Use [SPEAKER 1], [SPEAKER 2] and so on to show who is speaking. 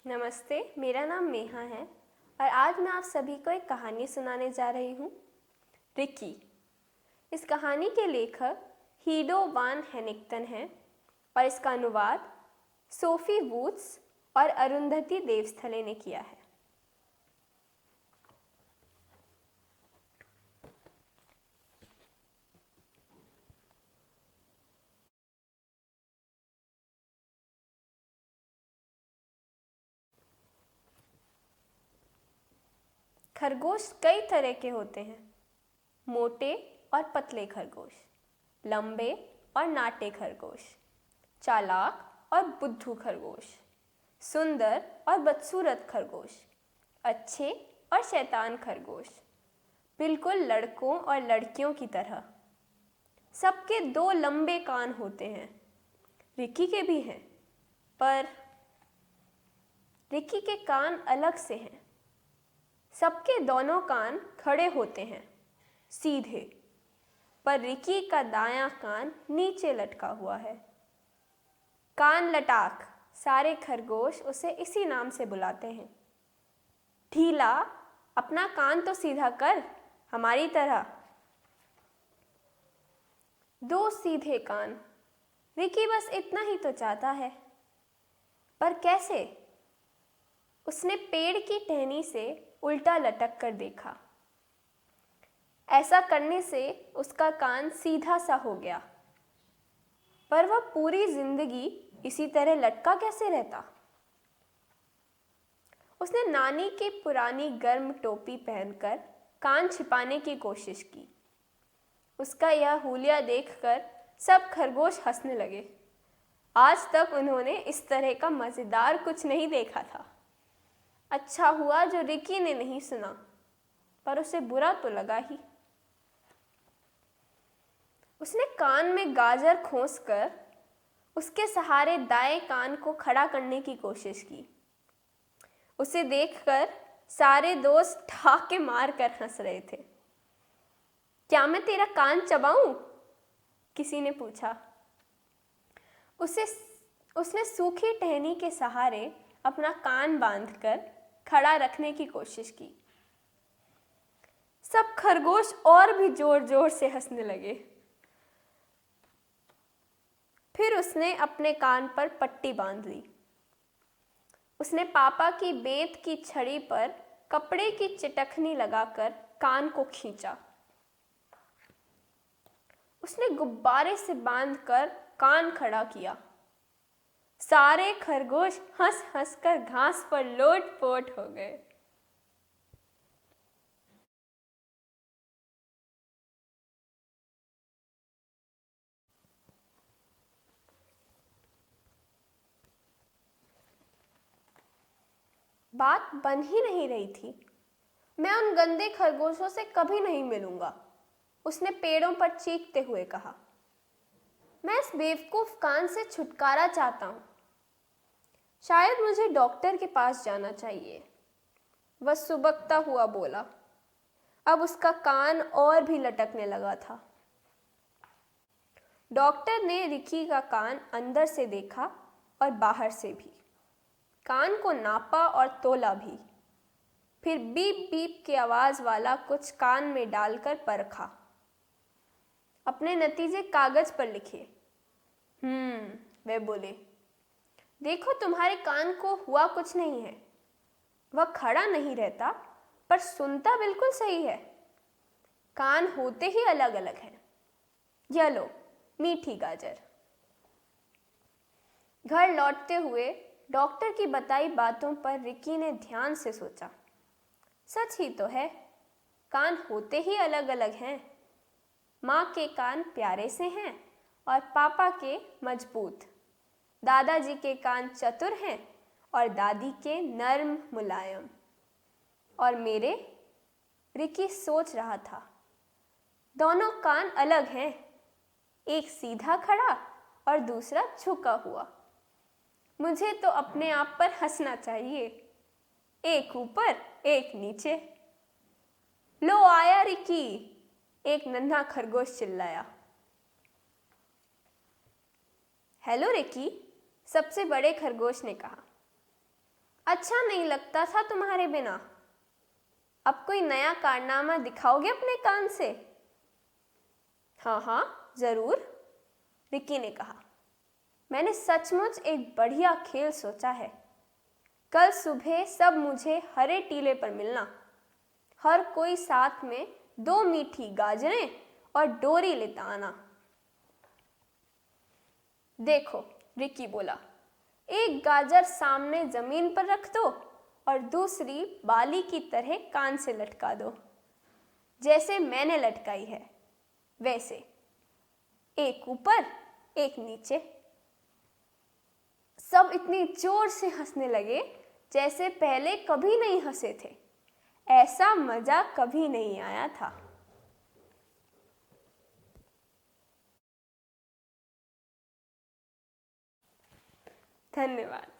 [SPEAKER 1] नमस्ते, मेरा नाम नेहा है और आज मैं आप सभी को एक कहानी सुनाने जा रही हूँ। रिकी। इस कहानी के लेखक हीडो वान हेनिंगटन हैं और इसका अनुवाद सोफी वुड्स और अरुंधति देवस्थले ने किया है। खरगोश कई तरह के होते हैं। मोटे और पतले खरगोश, लंबे और नाटे खरगोश, चालाक और बुद्धू खरगोश, सुंदर और बदसूरत खरगोश, अच्छे और शैतान खरगोश, बिल्कुल लड़कों और लड़कियों की तरह। सबके दो लंबे कान होते हैं। रिकी के भी हैं, पर रिकी के कान अलग से हैं। सबके दोनों कान खड़े होते हैं, सीधे, पर रिकी का दायां कान नीचे लटका हुआ है। कान लटाक सारे खरगोश उसे इसी नाम से बुलाते हैं। ढीला, अपना कान तो सीधा कर, हमारी तरह। दो सीधे कान। रिकी बस इतना ही तो चाहता है, पर कैसे? उसने पेड़ की टहनी से उल्टा लटक कर देखा। ऐसा करने से उसका कान सीधा सा हो गया, पर वह पूरी जिंदगी इसी तरह लटका कैसे रहता? उसने नानी की पुरानी गर्म टोपी पहनकर कान छिपाने की कोशिश की। उसका यह हुलिया देखकर सब खरगोश हंसने लगे। आज तक उन्होंने इस तरह का मजेदार कुछ नहीं देखा था। अच्छा हुआ जो रिकी ने नहीं सुना, पर उसे बुरा तो लगा ही। उसने कान में गाजर खोसकर उसके सहारे दाएं कान को खड़ा करने की कोशिश की। उसे देखकर सारे दोस्त ठहाके मारकर हंस रहे थे। क्या मैं तेरा कान चबाऊं? किसी ने पूछा। उसने सूखी टहनी के सहारे अपना कान बांधकर खड़ा रखने की कोशिश की। सब खरगोश और भी जोर जोर से हंसने लगे। फिर उसने अपने कान पर पट्टी बांध ली। उसने पापा की बेंत की छड़ी पर कपड़े की चिटकनी लगाकर कान को खींचा। उसने गुब्बारे से बांधकर कान खड़ा किया। सारे खरगोश हंस हंस कर घास पर लोट-पोट हो गए। बात बन ही नहीं रही थी। मैं उन गंदे खरगोशों से कभी नहीं मिलूंगा, उसने पेड़ों पर चीखते हुए कहा। मैं इस बेवकूफ कान से छुटकारा चाहता हूं। शायद मुझे डॉक्टर के पास जाना चाहिए, वह सुबकता हुआ बोला। अब उसका कान और भी लटकने लगा था। डॉक्टर ने रिकी का कान अंदर से देखा और बाहर से भी। कान को नापा और तोला भी। फिर बीप बीप की आवाज वाला कुछ कान में डालकर परखा। अपने नतीजे कागज पर लिखे। वे बोले, देखो तुम्हारे कान को हुआ कुछ नहीं है। वह खड़ा नहीं रहता, पर सुनता बिल्कुल सही है। कान होते ही अलग अलग हैं। यह लो, मीठी गाजर। घर लौटते हुए डॉक्टर की बताई बातों पर रिकी ने ध्यान से सोचा। सच ही तो है, कान होते ही अलग अलग हैं। माँ के कान प्यारे से हैं और पापा के मजबूत। दादाजी के कान चतुर हैं और दादी के नर्म मुलायम। और मेरे? रिकी सोच रहा था। दोनों कान अलग हैं, एक सीधा खड़ा और दूसरा झुका हुआ। मुझे तो अपने आप पर हंसना चाहिए। एक ऊपर, एक नीचे। लो आया रिकी, एक नन्हा खरगोश चिल्लाया। हेलो रिकी, सबसे बड़े खरगोश ने कहा। अच्छा नहीं लगता था तुम्हारे बिना। अब कोई नया कारनामा दिखाओगे अपने कान से? हाँ हाँ जरूर, रिकी ने कहा। मैंने सचमुच एक बढ़िया खेल सोचा है। कल सुबह सब मुझे हरे टीले पर मिलना। हर कोई साथ में 2 मीठी गाजरें और डोरी लेता आना। देखो, रिकी बोला, एक गाजर सामने जमीन पर रख दो और दूसरी बाली की तरह कान से लटका दो, जैसे मैंने लटकाई है वैसे, एक ऊपर एक नीचे। सब इतनी जोर से हंसने लगे जैसे पहले कभी नहीं हंसे थे। ऐसा मजा कभी नहीं आया था। धन्यवाद।